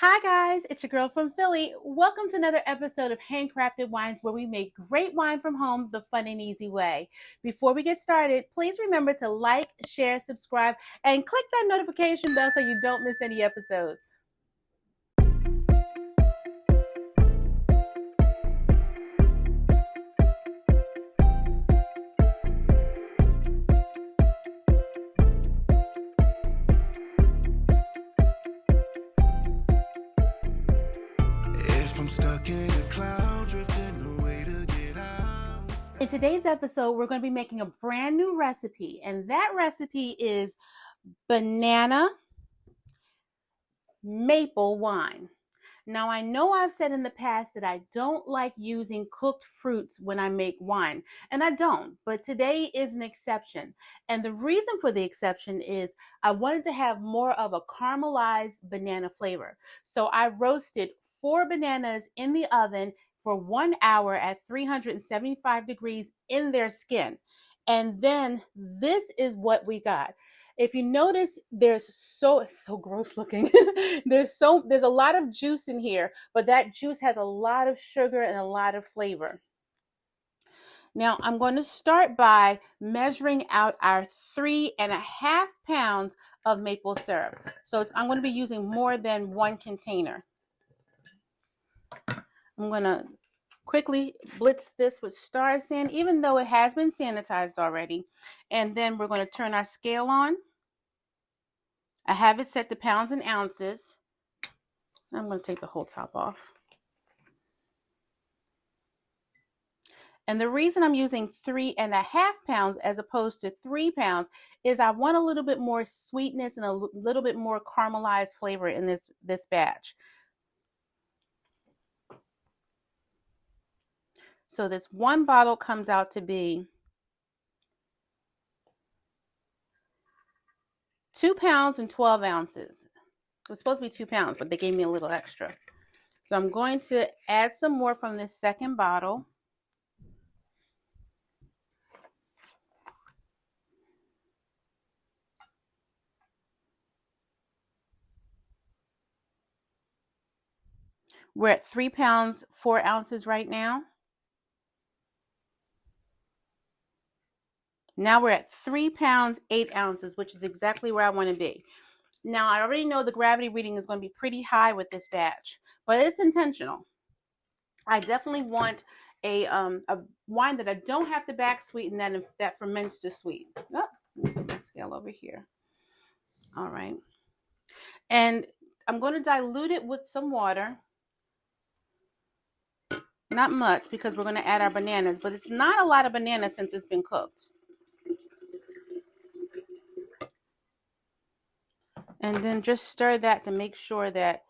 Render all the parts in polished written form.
Hi guys, it's your girl from Philly. Welcome to another episode of Handcrafted Wines, where we make great wine from home the fun and easy way. Before we get started, please remember to like, share, subscribe, and click that notification bell so you don't miss any episodes. In today's episode, we're going to be making a brand new recipe, and that recipe is banana maple wine. Now, I know I've said in the past that I don't like using cooked fruits when I make wine, and I don't, but today is an exception. And the reason for the exception is I wanted to have more of a caramelized banana flavor. So I roasted 4 bananas in the oven for 1 hour at 375 degrees in their skin. And then this is what we got. If you notice, it's so gross looking. there's a lot of juice in here, but that juice has a lot of sugar and a lot of flavor. Now I'm going to start by measuring out our 3.5 pounds of maple syrup. So I'm going to be using more than 1 container. I'm going to quickly blitz this with Star San, even though it has been sanitized already. And then we're going to turn our scale on. I have it set to pounds and ounces. I'm going to take the whole top off. And the reason I'm using 3.5 pounds as opposed to 3 pounds is I want a little bit more sweetness and a little bit more caramelized flavor in this batch. So this one bottle comes out to be 2 pounds and 12 ounces. It was supposed to be 2 pounds, but they gave me a little extra. So I'm going to add some more from this second bottle. We're at 3 pounds, 4 ounces right now. Now we're at 3 pounds, 8 ounces, which is exactly where I want to be. Now, I already know the gravity reading is going to be pretty high with this batch, but it's intentional. I definitely want a wine that I don't have to back sweeten that ferments to sweet. Oh, let me put my scale over here. All right. And I'm going to dilute it with some water. Not much, because we're going to add our bananas, but it's not a lot of bananas since it's been cooked. And then just stir that to make sure that,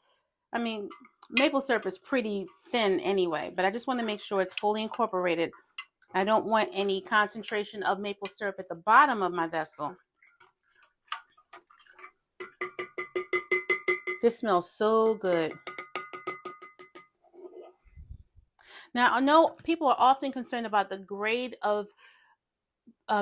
maple syrup is pretty thin anyway, but I just want to make sure it's fully incorporated. I don't want any concentration of maple syrup at the bottom of my vessel. This smells so good. Now, I know people are often concerned about the grade of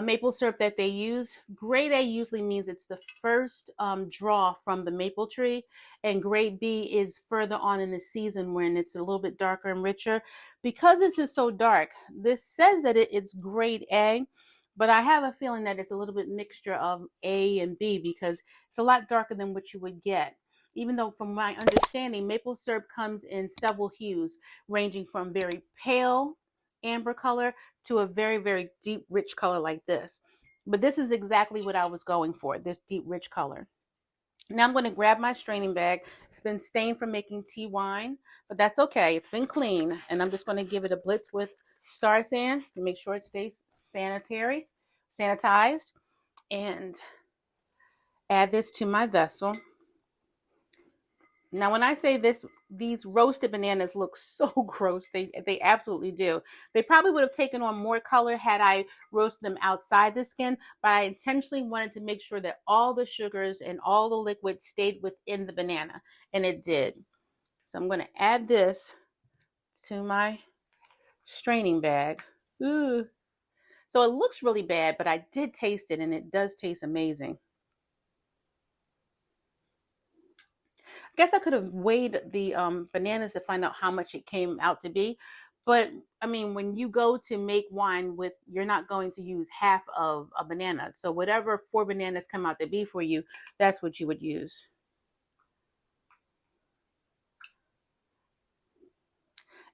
maple syrup that they use. Grade A usually means it's the first draw from the maple tree, and grade B is further on in the season when it's a little bit darker and richer. Because this is so dark, this says that it's grade A, but I have a feeling that it's a little bit mixture of A and B because it's a lot darker than what you would get. Even though, from my understanding, maple syrup comes in several hues, ranging from very pale amber color to a very, very deep, rich color like this. But this is exactly what I was going for, this deep, rich color. Now I'm going to grab my straining bag. It's been stained from making tea wine, but that's okay. It's been clean. And I'm just going to give it a blitz with Star San to make sure it stays sanitized. And add this to my vessel. Now, when I say this, these roasted bananas look so gross. They absolutely do. They probably would have taken on more color had I roasted them outside the skin, but I intentionally wanted to make sure that all the sugars and all the liquid stayed within the banana, and it did. So I'm going to add this to my straining bag. Ooh. So it looks really bad, but I did taste it, and it does taste amazing. guess I could have weighed the bananas to find out how much it came out to be. But I mean, when you go to make wine with, you're not going to use half of a banana. So whatever 4 bananas come out to be for you, that's what you would use.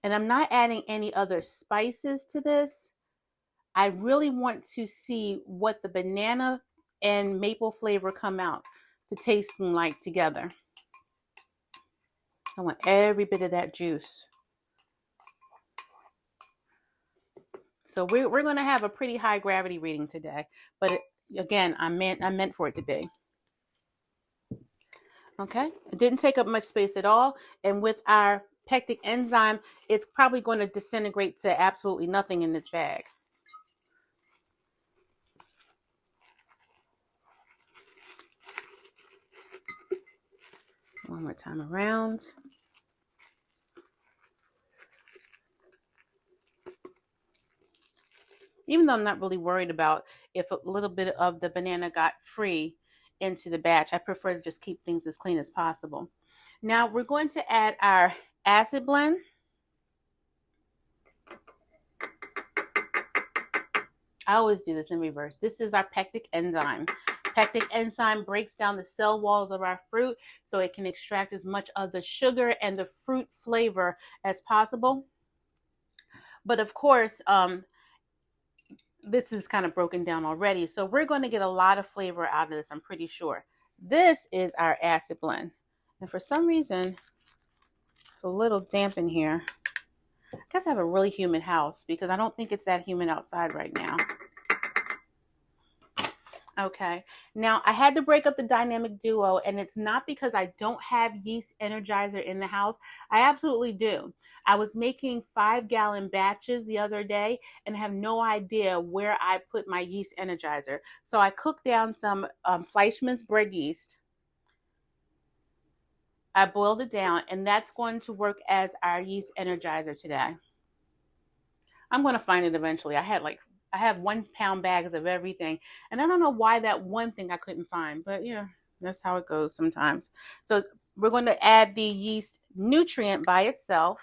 And I'm not adding any other spices to this. I really want to see what the banana and maple flavor come out to taste them like together. I want every bit of that juice. So we're going to have a pretty high gravity reading today, but again, I meant for it to be. Okay, it didn't take up much space at all, and with our pectic enzyme, it's probably going to disintegrate to absolutely nothing in this bag. One more time around. Even though I'm not really worried about if a little bit of the banana got free into the batch, I prefer to just keep things as clean as possible. Now we're going to add our acid blend. I always do this in reverse. This is our pectic enzyme. Pectic enzyme breaks down the cell walls of our fruit so it can extract as much of the sugar and the fruit flavor as possible. But of course, this is kind of broken down already. So we're going to get a lot of flavor out of this, I'm pretty sure. This is our acid blend. And for some reason, it's a little damp in here. I guess I have a really humid house because I don't think it's that humid outside right now. Okay, now I had to break up the dynamic duo, and it's not because I don't have yeast energizer in the house. I absolutely do. I was making 5-gallon batches the other day and have no idea where I put my yeast energizer. So I cooked down some Fleischmann's bread yeast. I boiled it down, and that's going to work as our yeast energizer today. I'm going to find it eventually. I have 1 pound bags of everything. And I don't know why that one thing I couldn't find, but yeah, that's how it goes sometimes. So we're going to add the yeast nutrient by itself.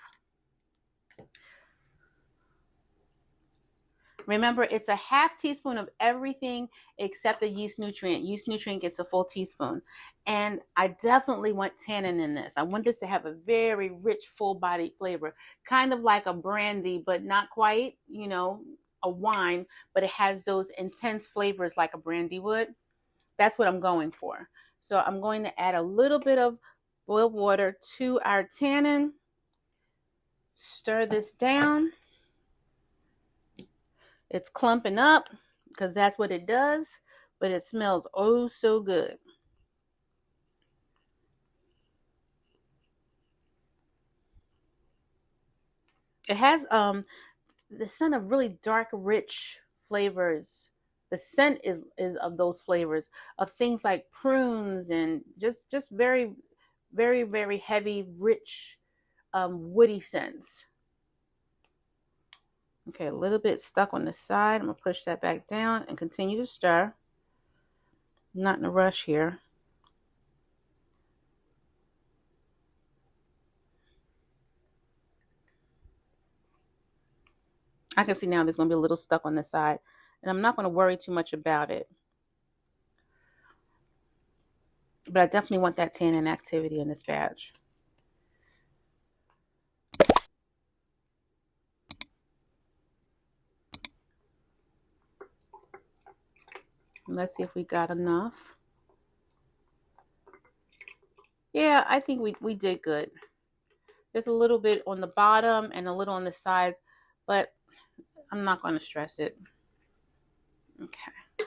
Remember, it's a half teaspoon of everything except the yeast nutrient. Yeast nutrient gets a full teaspoon. And I definitely want tannin in this. I want this to have a very rich, full-bodied flavor, kind of like a brandy, but not quite, a wine, but it has those intense flavors like a brandy would. That's what I'm going for. So I'm going to add a little bit of boiled water to our tannin. Stir this down. It's clumping up because that's what it does, but it smells oh so good. It has the scent of really dark, rich flavors. The scent is of those flavors of things like prunes and just very, very, very heavy, rich, woody scents. Okay, a little bit stuck on the side. I'm gonna push that back down and continue to stir. I'm not in a rush here. I can see now there's going to be a little stuck on the side, and I'm not going to worry too much about it. But I definitely want that tannin activity in this batch. Let's see if we got enough. Yeah, I think we did good. There's a little bit on the bottom and a little on the sides, but I'm not going to stress it. Okay.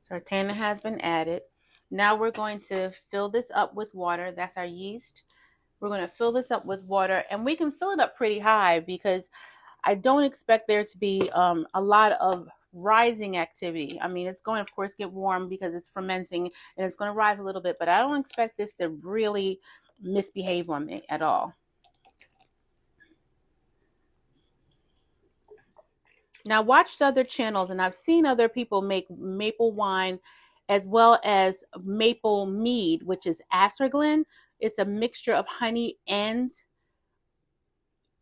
So our tannin has been added. Now we're going to fill this up with water. That's our yeast. We're going to fill this up with water, and we can fill it up pretty high because I don't expect there to be a lot of rising activity. I mean, it's going to, of course, get warm because it's fermenting and it's going to rise a little bit, but I don't expect this to really misbehave on me at all. Now, I watched other channels and I've seen other people make maple wine as well as maple mead, which is acerglyn. It's a mixture of honey and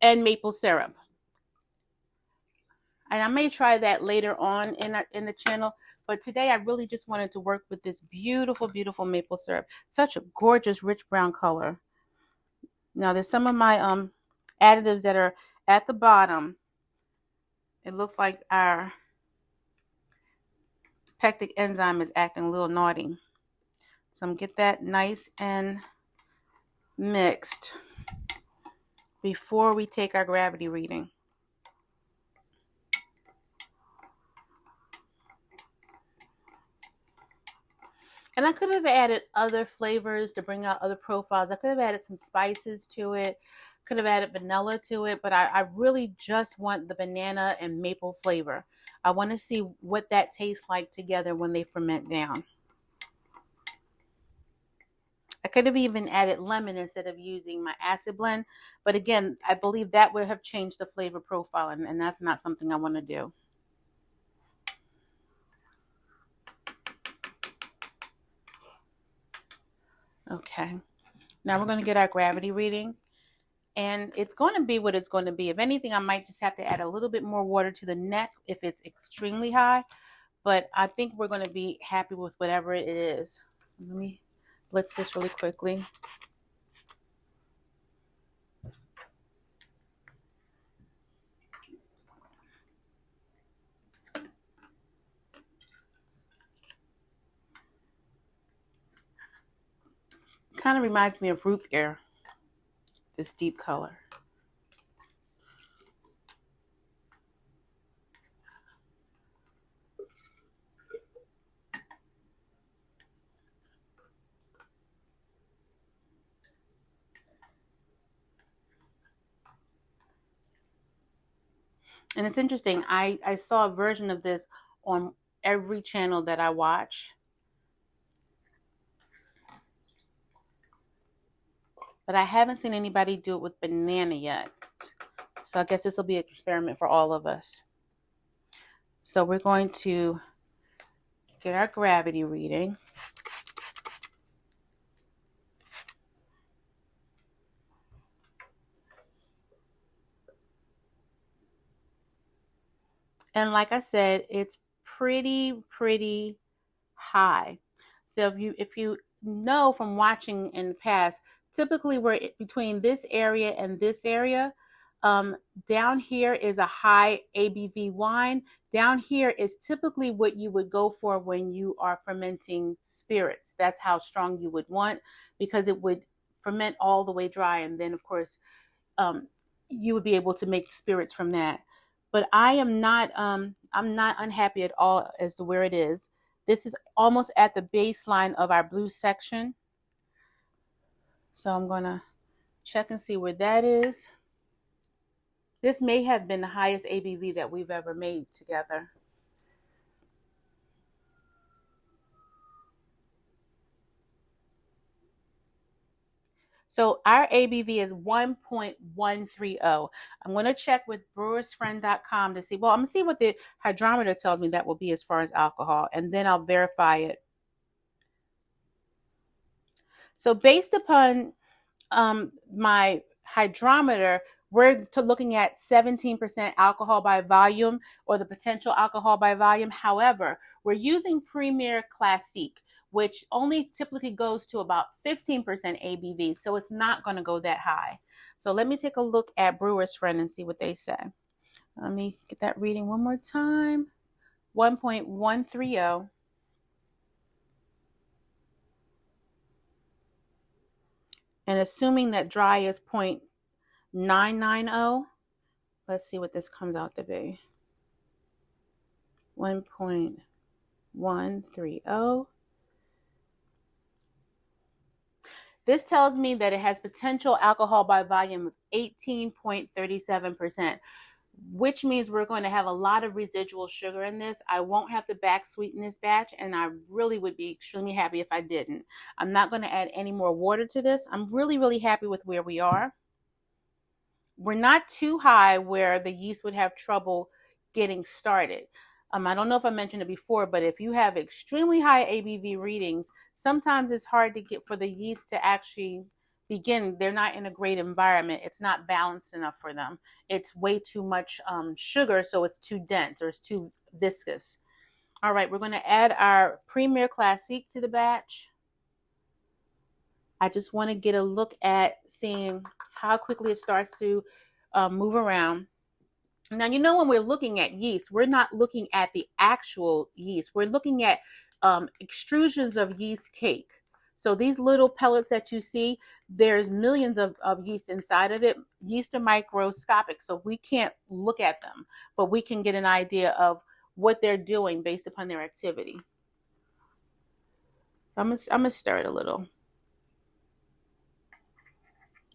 maple syrup. And I may try that later on in the channel. But today I really just wanted to work with this beautiful, beautiful maple syrup. Such a gorgeous, rich brown color. Now there's some of my additives that are at the bottom. It looks like our pectic enzyme is acting a little naughty. So I'm going to get that nice and mixed before we take our gravity reading. And I could have added other flavors to bring out other profiles. I could have added some spices to it. Could have added vanilla to it. But I really just want the banana and maple flavor. I want to see what that tastes like together when they ferment down. I could have even added lemon instead of using my acid blend. But again, I believe that would have changed the flavor profile. And that's not something I want to do. Okay, now we're going to get our gravity reading, and it's going to be what it's going to be. If anything, I might just have to add a little bit more water to the neck if it's extremely high, but I think we're going to be happy with whatever it is. Let me blitz this really quickly. Kind of reminds me of root beer, this deep color. And it's interesting, I saw a version of this on every channel that I watch. But I haven't seen anybody do it with banana yet. So I guess this will be an experiment for all of us. So we're going to get our gravity reading. And like I said, it's pretty high. So if you know from watching in the past, typically we're between this area and this area. Down here is a high ABV wine. Down here is typically what you would go for when you are fermenting spirits. That's how strong you would want, because it would ferment all the way dry, and then of course you would be able to make spirits from that. But I'm not unhappy at all as to where it is. This is almost at the baseline of our blue section. So I'm going to check and see where that is. This may have been the highest ABV that we've ever made together. So our ABV is 1.130. I'm going to check with brewersfriend.com to see, well, I'm going to see what the hydrometer tells me that will be as far as alcohol, and then I'll verify it. So based upon my hydrometer, we're looking at 17% alcohol by volume, or the potential alcohol by volume. However, we're using Premier Classique, which only typically goes to about 15% ABV, so it's not going to go that high. So let me take a look at Brewer's Friend and see what they say. Let me get that reading one more time. 1.130. And assuming that dry is 0.990, let's see what this comes out to be. 1.130. This tells me that it has potential alcohol by volume of 18.37%, which means we're going to have a lot of residual sugar in this. I won't have to back sweeten this batch, and I really would be extremely happy if I didn't. I'm not going to add any more water to this. I'm really happy with where we are. We're not too high where the yeast would have trouble getting started. I don't know if I mentioned it before, but if you have extremely high ABV readings, sometimes it's hard to get for the yeast to actually begin, they're not in a great environment. It's not balanced enough for them. It's way too much sugar, so it's too dense or it's too viscous. All right, we're going to add our Premier Classique to the batch. I just want to get a look at seeing how quickly it starts to move around. Now, you know, when we're looking at yeast, we're not looking at the actual yeast. We're looking at extrusions of yeast cake. So these little pellets that you see, there's millions of yeast inside of it. Yeast are microscopic, so we can't look at them, but we can get an idea of what they're doing based upon their activity. I'm gonna stir it a little.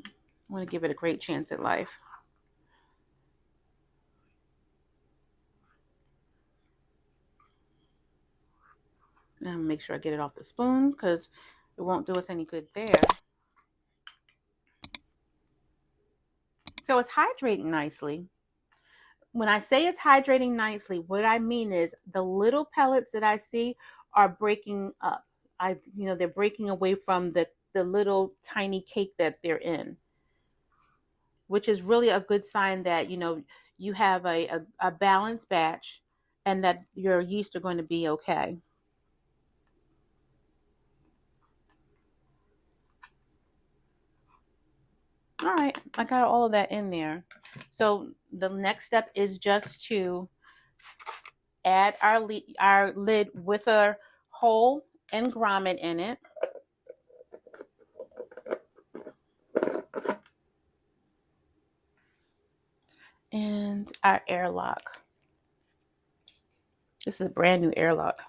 I want to give it a great chance at life. And make sure I get it off the spoon because it won't do us any good there. So it's hydrating nicely. When I say it's hydrating nicely, what I mean is the little pellets that I see are breaking up. They're breaking away from the little tiny cake that they're in, which is really a good sign that, you have a balanced batch and that your yeast are going to be okay. All right, I got all of that in there. So the next step is just to add our lid with a hole and grommet in it. And our airlock. This is a brand new airlock.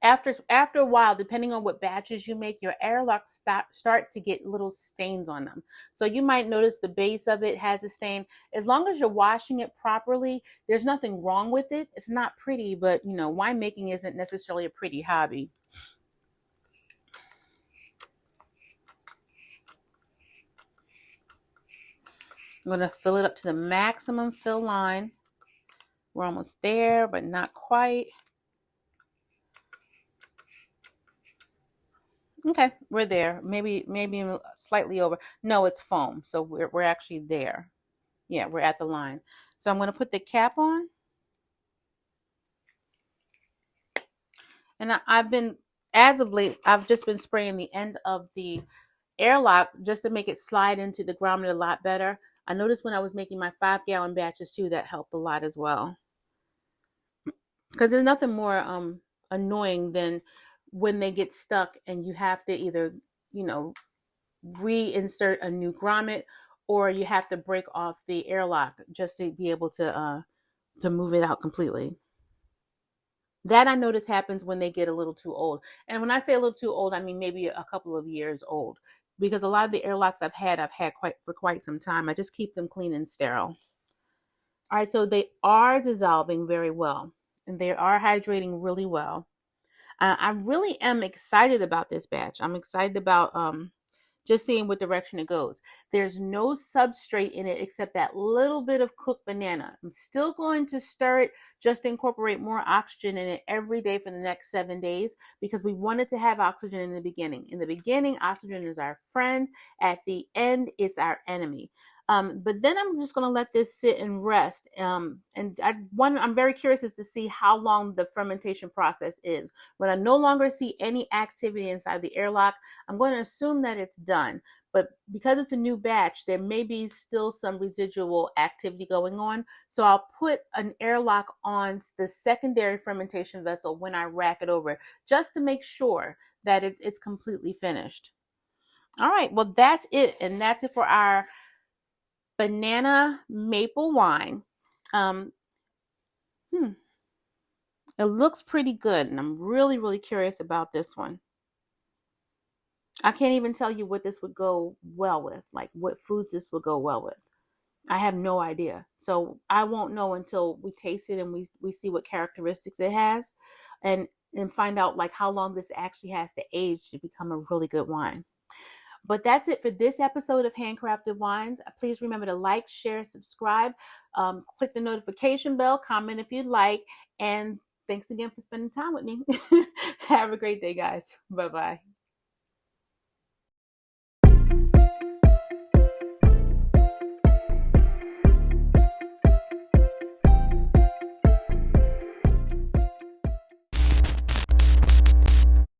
After a while, depending on what batches you make, your airlocks start to get little stains on them. So you might notice the base of it has a stain. As long as you're washing it properly, there's nothing wrong with it. It's not pretty, but winemaking isn't necessarily a pretty hobby. I'm going to fill it up to the maximum fill line. We're almost there, but not quite. Okay, we're there. Maybe slightly over. No, it's foam. So we're actually there. Yeah, we're at the line. So I'm going to put the cap on. And as of late, I've just been spraying the end of the airlock just to make it slide into the grommet a lot better. I noticed when I was making my 5-gallon batches too, that helped a lot as well. Because there's nothing more annoying than when they get stuck and you have to either, reinsert a new grommet or you have to break off the airlock just to be able to move it out completely. That I notice happens when they get a little too old. And when I say a little too old, I mean maybe a couple of years old. Because a lot of the airlocks I've had for quite some time. I just keep them clean and sterile. All right, so they are dissolving very well. And they are hydrating really well. I really am excited about this batch. I'm excited about just seeing what direction it goes. There's no substrate in it except that little bit of cooked banana. I'm still going to stir it just to incorporate more oxygen in it every day for the next 7 days because we wanted to have oxygen in the beginning. In the beginning, oxygen is our friend. At the end, it's our enemy. But then I'm just going to let this sit and rest. And I'm very curious as to see how long the fermentation process is. When I no longer see any activity inside the airlock, I'm going to assume that it's done. But because it's a new batch, there may be still some residual activity going on. So I'll put an airlock on the secondary fermentation vessel when I rack it over, just to make sure that it's completely finished. All right, well, that's it. And that's it for our banana maple wine. It looks pretty good, and I'm really, really curious about this one. I can't even tell you what this would go well with, like what foods this would go well with. I have no idea. So I won't know until we taste it and we see what characteristics it has and find out like how long this actually has to age to become a really good wine. But that's it for this episode of Handcrafted Wines. Please remember to like, share, subscribe, click the notification bell, comment if you'd like, and thanks again for spending time with me. Have a great day, guys. Bye-bye.